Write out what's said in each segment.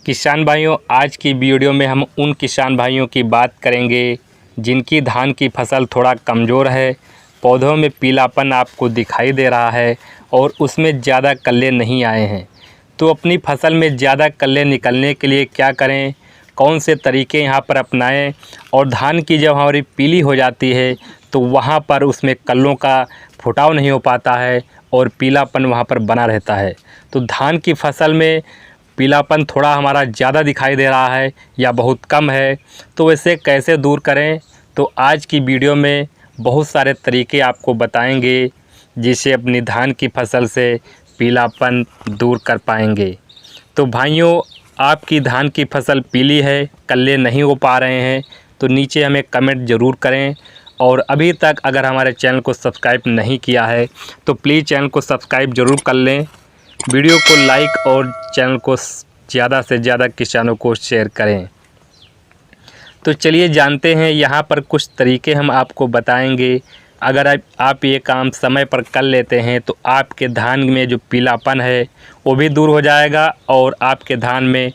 किसान भाइयों, आज की वीडियो में हम उन किसान भाइयों की बात करेंगे जिनकी धान की फसल थोड़ा कमज़ोर है, पौधों में पीलापन आपको दिखाई दे रहा है और उसमें ज़्यादा कल्ले नहीं आए हैं। तो अपनी फसल में ज़्यादा कल्ले निकलने के लिए क्या करें, कौन से तरीके यहाँ पर अपनाएं और धान की जब हमारी पीली हो जाती है तो वहाँ पर उसमें कल्लों का फुटाव नहीं हो पाता है और पीलापन वहाँ पर बना रहता है। तो धान की फसल में पीलापन थोड़ा हमारा ज़्यादा दिखाई दे रहा है या बहुत कम है, तो इसे कैसे दूर करें, तो आज की वीडियो में बहुत सारे तरीके आपको बताएंगे जिससे अपनी धान की फसल से पीलापन दूर कर पाएंगे। तो भाइयों, आपकी धान की फसल पीली है, कल्ले नहीं हो पा रहे हैं, तो नीचे हमें कमेंट ज़रूर करें और अभी तक अगर हमारे चैनल को सब्सक्राइब नहीं किया है तो प्लीज़ चैनल को सब्सक्राइब ज़रूर कर लें, वीडियो को लाइक और चैनल को ज़्यादा से ज़्यादा किसानों को शेयर करें। तो चलिए जानते हैं, यहाँ पर कुछ तरीके हम आपको बताएंगे। अगर आप ये काम समय पर कर लेते हैं तो आपके धान में जो पीलापन है वो भी दूर हो जाएगा और आपके धान में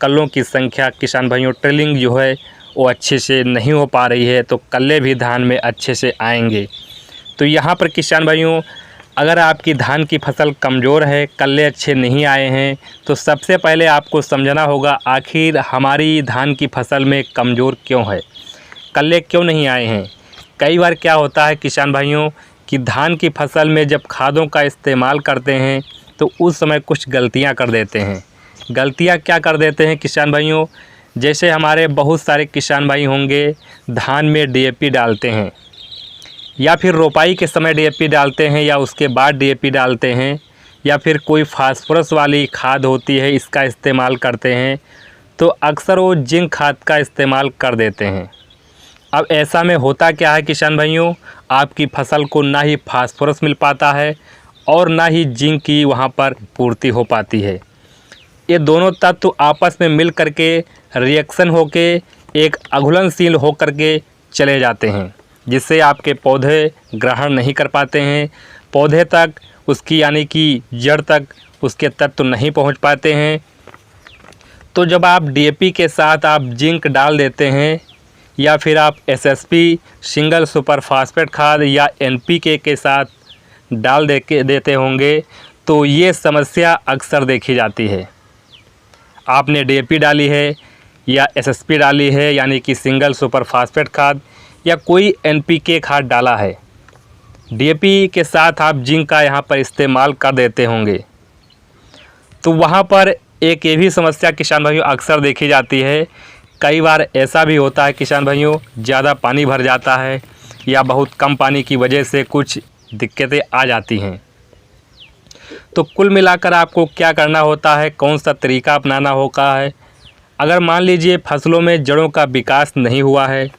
कल्लों की संख्या, किसान भाइयों, ट्रिलिंग जो है वो अच्छे से नहीं हो पा रही है, तो कल्ले भी धान में अच्छे से आएंगे। तो यहाँ पर किसान भाइयों, अगर आपकी धान की फसल कमज़ोर है, कल्ले अच्छे नहीं आए हैं, तो सबसे पहले आपको समझना होगा आखिर हमारी धान की फसल में कमज़ोर क्यों है, कल्ले क्यों नहीं आए हैं। कई बार क्या होता है किसान भाइयों कि धान की फसल में जब खादों का इस्तेमाल करते हैं तो उस समय कुछ गलतियां कर देते हैं। गलतियां क्या कर देते हैं किसान भाइयों, जैसे हमारे बहुत सारे किसान भाई होंगे धान में डीएपी डालते हैं या फिर रोपाई के समय डीएपी डालते हैं या उसके बाद डीएपी डालते हैं या फिर कोई फास्फोरस वाली खाद होती है इसका इस्तेमाल करते हैं, तो अक्सर वो जिंक खाद का इस्तेमाल कर देते हैं। अब ऐसा में होता क्या है किसान भाइयों, आपकी फसल को ना ही फास्फोरस मिल पाता है और ना ही जिंक की वहाँ पर पूर्ति हो पाती है। ये दोनों तत्व आपस में मिल करके रिएक्शन होके एक अघुलनशील हो करके चले जाते हैं, जिससे आपके पौधे ग्रहण नहीं कर पाते हैं, पौधे तक उसकी यानी कि जड़ तक उसके तत्व नहीं पहुंच पाते हैं। तो जब आप डीएपी के साथ आप जिंक डाल देते हैं या फिर आप एसएसपी सिंगल सुपर फास्फेट खाद या एनपीके के साथ डाल देते होंगे, तो ये समस्या अक्सर देखी जाती है। आपने डीएपी डाली है या एसएसपी डाली है यानी कि सिंगल सुपर फास्फेट खाद या कोई एनपीके खाद डाला है, डीएपी के साथ आप जिंक का यहाँ पर इस्तेमाल कर देते होंगे, तो वहाँ पर एक ये भी समस्या किसान भाइयों अक्सर देखी जाती है। कई बार ऐसा भी होता है किसान भाइयों, ज़्यादा पानी भर जाता है या बहुत कम पानी की वजह से कुछ दिक्कतें आ जाती हैं। तो कुल मिलाकर आपको क्या करना होता है, कौन सा तरीका अपनाना होता है। अगर मान लीजिए फसलों में जड़ों का विकास नहीं हुआ है,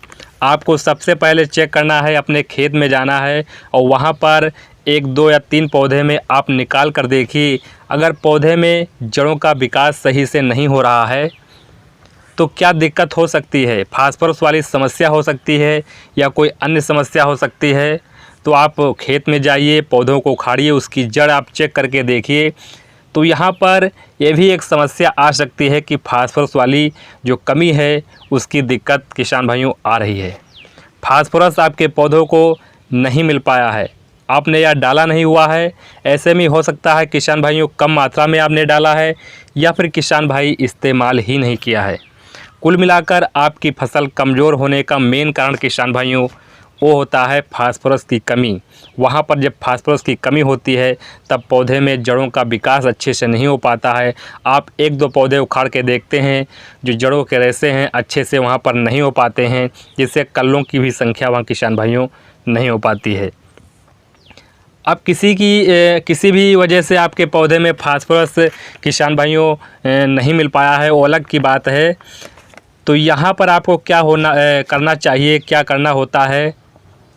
आपको सबसे पहले चेक करना है, अपने खेत में जाना है और वहाँ पर 1, 2 या 3 पौधे में आप निकाल कर देखिए, अगर पौधे में जड़ों का विकास सही से नहीं हो रहा है तो क्या दिक्कत हो सकती है, फास्फोरस वाली समस्या हो सकती है या कोई अन्य समस्या हो सकती है। तो आप खेत में जाइए, पौधों को उखाड़िए, उसकी जड़ आप चेक करके देखिए। तो यहाँ पर यह भी एक समस्या आ सकती है कि फास्फोरस वाली जो कमी है उसकी दिक्कत किसान भाइयों आ रही है। फास्फोरस आपके पौधों को नहीं मिल पाया है, आपने या डाला नहीं हुआ है, ऐसे में हो सकता है किसान भाइयों कम मात्रा में आपने डाला है या फिर किसान भाई इस्तेमाल ही नहीं किया है। कुल मिलाकर आपकी फसल कमज़ोर होने का मेन कारण किसान भाइयों वो होता है फास्फोरस की कमी। वहाँ पर जब फास्फोरस की कमी होती है तब पौधे में जड़ों का विकास अच्छे से नहीं हो पाता है। आप 1-2 पौधे उखाड़ के देखते हैं, जो जड़ों के रेशे हैं अच्छे से वहाँ पर नहीं हो पाते हैं, जिससे कल्लों की भी संख्या वहाँ किसान भाइयों नहीं हो पाती है। अब किसी भी वजह से आपके पौधे में फास्फोरस किसान भाइयों नहीं मिल पाया है, वो अलग की बात है। तो यहाँ पर आपको क्या करना चाहिए, क्या करना होता है,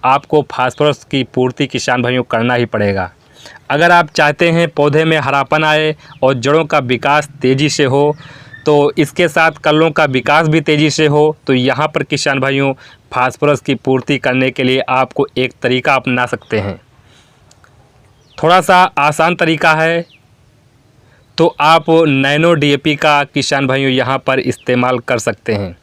आपको फास्फोरस की पूर्ति किसान भाइयों करना ही पड़ेगा। अगर आप चाहते हैं पौधे में हरापन आए और जड़ों का विकास तेज़ी से हो, तो इसके साथ कल्लों का विकास भी तेज़ी से हो, तो यहाँ पर किसान भाइयों फास्फोरस की पूर्ति करने के लिए आपको एक तरीका अपना सकते हैं। थोड़ा सा आसान तरीका है, तो आप नैनो डीएपी का किसान भाइयों यहाँ पर इस्तेमाल कर सकते हैं।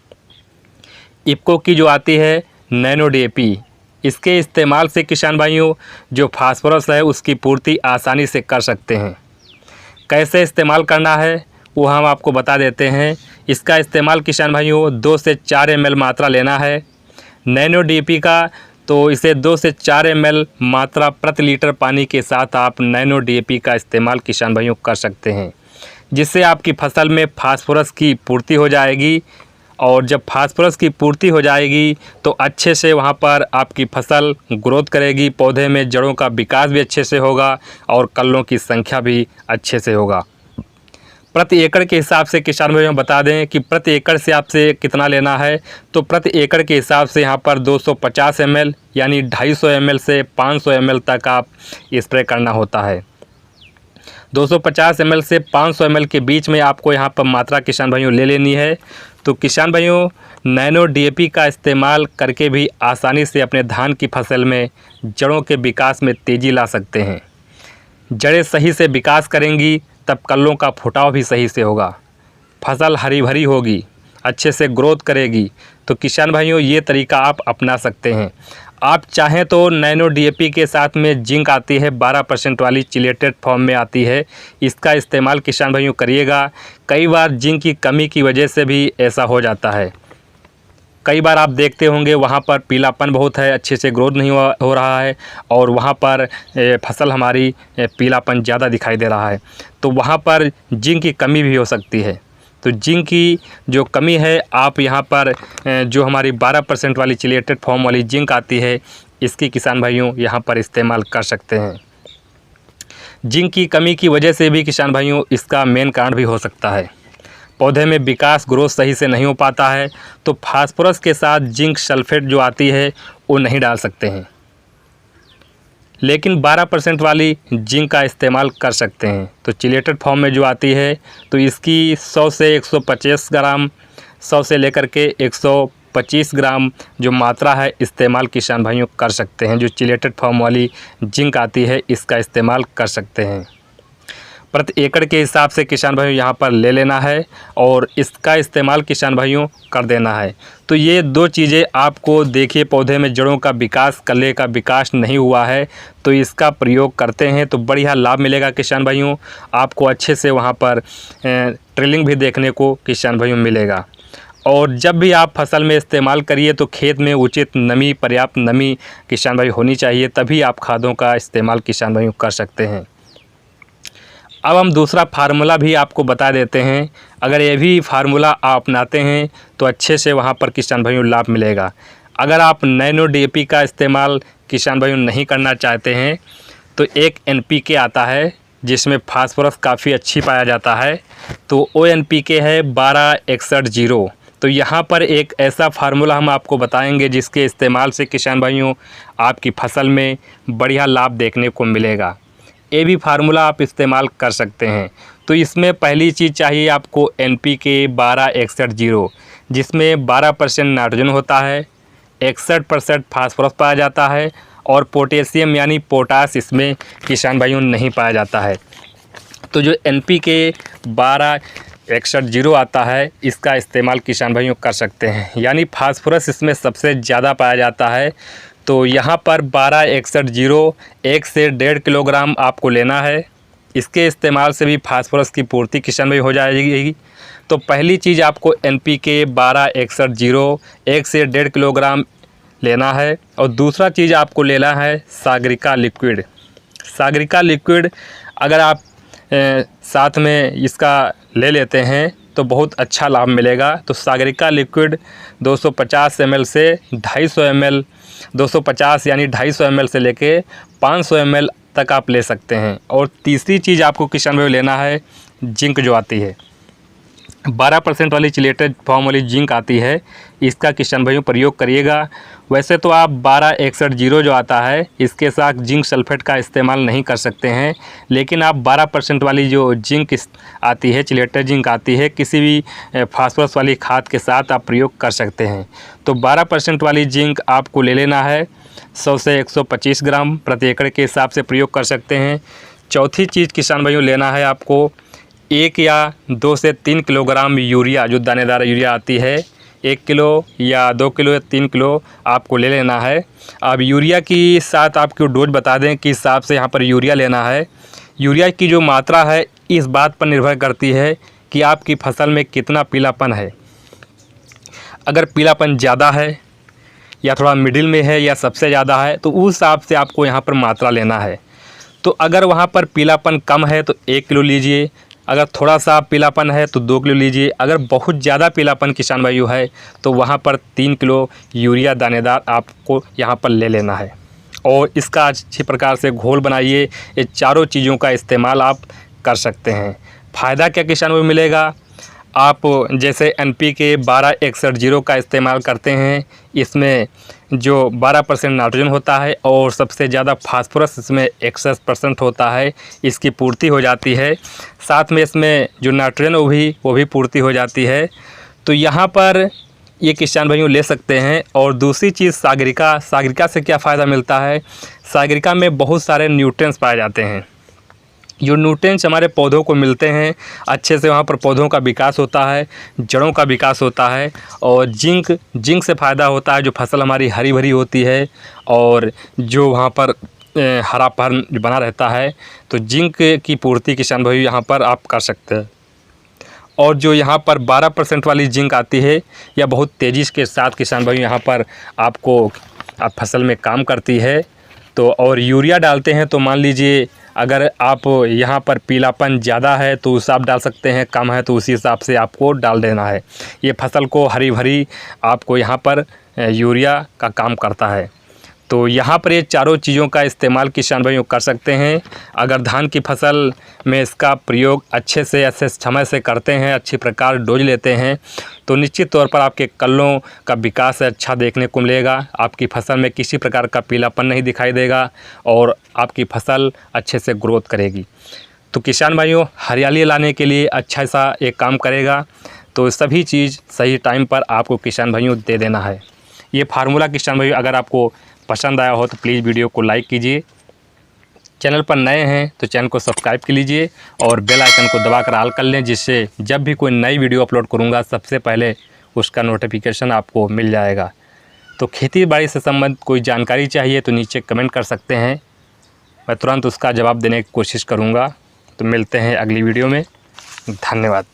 इफ़को की जो आती है नैनो डीएपी, इसके इस्तेमाल से किसान भाइयों जो फास्फोरस है उसकी पूर्ति आसानी से कर सकते हैं। कैसे इस्तेमाल करना है वो हम आपको बता देते हैं। इसका इस्तेमाल किसान भाइयों 2 से 4 ml मात्रा लेना है नैनो डीएपी का। तो इसे 2 से 4 ml मात्रा प्रति लीटर पानी के साथ आप नैनो डीएपी का इस्तेमाल किसान भाइयों कर सकते हैं, जिससे आपकी फसल में फास्फोरस की पूर्ति हो जाएगी। और जब फास्फोरस की पूर्ति हो जाएगी तो अच्छे से वहाँ पर आपकी फसल ग्रोथ करेगी, पौधे में जड़ों का विकास भी अच्छे से होगा और कल्लों की संख्या भी अच्छे से होगा। प्रति एकड़ के हिसाब से किसान भाइयों बता दें कि प्रति एकड़ से आपसे कितना लेना है। तो प्रति एकड़ के हिसाब से यहाँ पर 250 ml यानी 250 ml से 500 ml तक आप स्प्रे करना होता है। 250 ml से 500 ml के बीच में आपको यहाँ पर मात्रा किसान भाइयों ले लेनी है। तो किसान भाइयों नैनो डीएपी का इस्तेमाल करके भी आसानी से अपने धान की फसल में जड़ों के विकास में तेज़ी ला सकते हैं। जड़ें सही से विकास करेंगी तब कल्लों का फुटाव भी सही से होगा, फसल हरी भरी होगी, अच्छे से ग्रोथ करेगी। तो किसान भाइयों ये तरीका आप अपना सकते हैं। आप चाहें तो नैनो डीएपी के साथ में जिंक आती है 12% वाली चिलेटेड फॉर्म में आती है, इसका इस्तेमाल किसान भाइयों करिएगा। कई बार जिंक की कमी की वजह से भी ऐसा हो जाता है। कई बार आप देखते होंगे वहाँ पर पीलापन बहुत है, अच्छे से ग्रोथ नहीं हो रहा है और वहाँ पर फसल हमारी पीलापन ज़्यादा दिखाई दे रहा है, तो वहाँ पर जिंक की कमी भी हो सकती है। तो जिंक की जो कमी है आप यहाँ पर जो हमारी 12% वाली चिलेटेड फॉर्म वाली जिंक आती है, इसकी किसान भाइयों यहाँ पर इस्तेमाल कर सकते हैं। जिंक की कमी की वजह से भी किसान भाइयों इसका मेन कारण भी हो सकता है, पौधे में विकास ग्रोथ सही से नहीं हो पाता है। तो फास्फोरस के साथ जिंक सल्फेट जो आती है वो नहीं डाल सकते हैं, लेकिन 12% वाली जिंक का इस्तेमाल कर सकते हैं। तो चिलेटेड फॉर्म में जो आती है तो इसकी 100 से 125 ग्राम, 100 से लेकर के 125 ग्राम जो मात्रा है इस्तेमाल किसान भाइयों कर सकते हैं। जो चिलेटेड फॉर्म वाली जिंक आती है इसका इस्तेमाल कर सकते हैं। प्रति एकड़ के हिसाब से किसान भाइयों यहाँ पर ले लेना है और इसका इस्तेमाल किसान भाइयों कर देना है। तो ये 2 चीज़ें आपको देखिए, पौधे में जड़ों का विकास, कल्ले का विकास नहीं हुआ है तो इसका प्रयोग करते हैं तो बढ़िया लाभ मिलेगा किसान भाइयों। आपको अच्छे से वहाँ पर ट्रेलिंग भी देखने को किसान भाइयों मिलेगा। और जब भी आप फसल में इस्तेमाल करिए तो खेत में उचित नमी, पर्याप्त नमी किसान भाई होनी चाहिए, तभी आप खादों का इस्तेमाल किसान भाइयों कर सकते हैं। अब हम दूसरा फार्मूला भी आपको बता देते हैं। अगर ये भी फार्मूला आप अपनाते हैं तो अच्छे से वहाँ पर किसान भाइयों लाभ मिलेगा। अगर आप नैनो डीएपी का इस्तेमाल किसान भाइयों नहीं करना चाहते हैं तो एक एनपीके आता है जिसमें फास्फोरस काफ़ी अच्छी पाया जाता है, तो वो एनपीके है 1261-0। तो यहाँ पर एक ऐसा फार्मूला हम आपको बताएंगे जिसके इस्तेमाल से किसान भाइयों आपकी फसल में बढ़िया लाभ देखने को मिलेगा। ये भी फार्मूला आप इस्तेमाल कर सकते हैं। तो इसमें पहली चीज़ चाहिए आपको एनपीके 1261-0, जिसमें 12% नाइट्रोजन होता है, 61% फास्फोरस पाया जाता है और पोटेशियम यानी पोटास इसमें किसान भाइयों नहीं पाया जाता है। तो जो एनपीके 1261-0 आता है इसका इस्तेमाल किसान भाइयों कर सकते हैं, यानी फास्फोरस इसमें सबसे ज़्यादा पाया जाता है। तो यहाँ पर 1261-0 1 से 1.5 किलोग्राम आपको लेना है। इसके इस्तेमाल से भी फास्फोरस की पूर्ति किसान भाई हो जाएगी। तो पहली चीज़ आपको एनपीके 1261-0 1 से 1.5 किलोग्राम लेना है और दूसरा चीज़ आपको लेना है सागरिका लिक्विड। सागरिका लिक्विड अगर आप साथ में इसका ले लेते हैं तो बहुत अच्छा लाभ मिलेगा। तो सागरिका लिक्विड 250 ml से 250 ml, 250 यानी 250 ml से लेके 500 ml तक आप ले सकते हैं। और तीसरी चीज़ आपको किसान भाई लेना है जिंक जो आती है 12% वाली चिलेटेड फॉर्म वाली जिंक आती है, इसका किसान भाइयों प्रयोग करिएगा। वैसे तो आप 1261-0 जो आता है इसके साथ जिंक सल्फेट का इस्तेमाल नहीं कर सकते हैं, लेकिन आप 12% वाली जो जिंक आती है, चिलेटेड जिंक आती है, किसी भी फास्फोरस वाली खाद के साथ आप प्रयोग कर सकते हैं। तो 12% वाली जिंक आपको ले लेना है, 100 से 125 ग्राम प्रति एकड़ के हिसाब से प्रयोग कर सकते हैं। चौथी चीज़ किसान भाइयों लेना है आपको 1 या 2 से 3 किलोग्राम यूरिया, जो दानेदार यूरिया आती है, 1 किलो या 2 किलो या 3 किलो आपको ले लेना है। अब यूरिया की साथ आपको डोज बता दें किस हिसाब से यहाँ पर यूरिया लेना है। यूरिया की जो मात्रा है इस बात पर निर्भर करती है कि आपकी फ़सल में कितना पीलापन है। अगर पीलापन ज़्यादा है या थोड़ा मिडिल में है या सबसे ज़्यादा है तो उस हिसाब से आपको यहाँ पर मात्रा लेना है। तो अगर वहाँ पर पीलापन कम है तो 1 किलो लीजिए, अगर थोड़ा सा पीलापन है तो 2 किलो लीजिए, अगर बहुत ज़्यादा पीलापन किसान भाइयों है तो वहाँ पर 3 किलो यूरिया दानेदार आपको यहाँ पर ले लेना है। और इसका अच्छी प्रकार से घोल बनाइए। ये चारों चीज़ों का इस्तेमाल आप कर सकते हैं। फ़ायदा क्या किसान भाइयों मिलेगा? आप जैसे NPK 1261 का इस्तेमाल करते हैं, इसमें जो 12% नाइट्रोजन होता है और सबसे ज़्यादा फास्फोरस इसमें 61% होता है, इसकी पूर्ति हो जाती है। साथ में इसमें जो नाइट्रोजन वो भी पूर्ति हो जाती है। तो यहाँ पर ये किसान भाइयों ले सकते हैं। और दूसरी चीज़ सागरिका से क्या फ़ायदा मिलता है? सागरिका में बहुत सारे न्यूट्रिएंट्स पाए जाते हैं। जो न्यूट्रिएंट्स हमारे पौधों को मिलते हैं, अच्छे से वहाँ पर पौधों का विकास होता है, जड़ों का विकास होता है। और जिंक से फ़ायदा होता है, जो फसल हमारी हरी भरी होती है और जो वहाँ पर हरापन बना रहता है। तो जिंक की पूर्ति किसान भाई यहाँ पर आप कर सकते हैं। और जो यहाँ पर 12% वाली जिंक आती है, या बहुत तेज़ी के साथ किसान भाई यहाँ पर आप फसल में काम करती है। तो और यूरिया डालते हैं तो मान लीजिए अगर आप यहाँ पर पीलापन ज़्यादा है तो उस आप डाल सकते हैं, कम है तो उसी हिसाब से आपको डाल देना है। ये फसल को हरी भरी आपको यहाँ पर यूरिया का काम करता है। तो यहाँ पर ये चारों चीज़ों का इस्तेमाल किसान भाइयों कर सकते हैं। अगर धान की फसल में इसका प्रयोग अच्छे समय से करते हैं, अच्छी प्रकार डोज लेते हैं, तो निश्चित तौर पर आपके कल्लों का विकास अच्छा देखने को मिलेगा। आपकी फसल में किसी प्रकार का पीलापन नहीं दिखाई देगा और आपकी फसल अच्छे से ग्रोथ करेगी। तो किसान भाइयों, हरियाली लाने के लिए अच्छा सा एक काम करेगा। तो सभी चीज़ सही टाइम पर आपको किसान भाइयों दे देना है। ये फार्मूला किसान भाइयों अगर आपको पसंद आया हो तो प्लीज़ वीडियो को लाइक कीजिए। चैनल पर नए हैं तो चैनल को सब्सक्राइब कर लीजिए और बेल आइकन को दबाकर ऑल कर लें, जिससे जब भी कोई नई वीडियो अपलोड करूंगा सबसे पहले उसका नोटिफिकेशन आपको मिल जाएगा। तो खेती बाड़ी से संबंधित कोई जानकारी चाहिए तो नीचे कमेंट कर सकते हैं, मैं तुरंत उसका जवाब देने की कोशिश करूँगा। तो मिलते हैं अगली वीडियो में। धन्यवाद।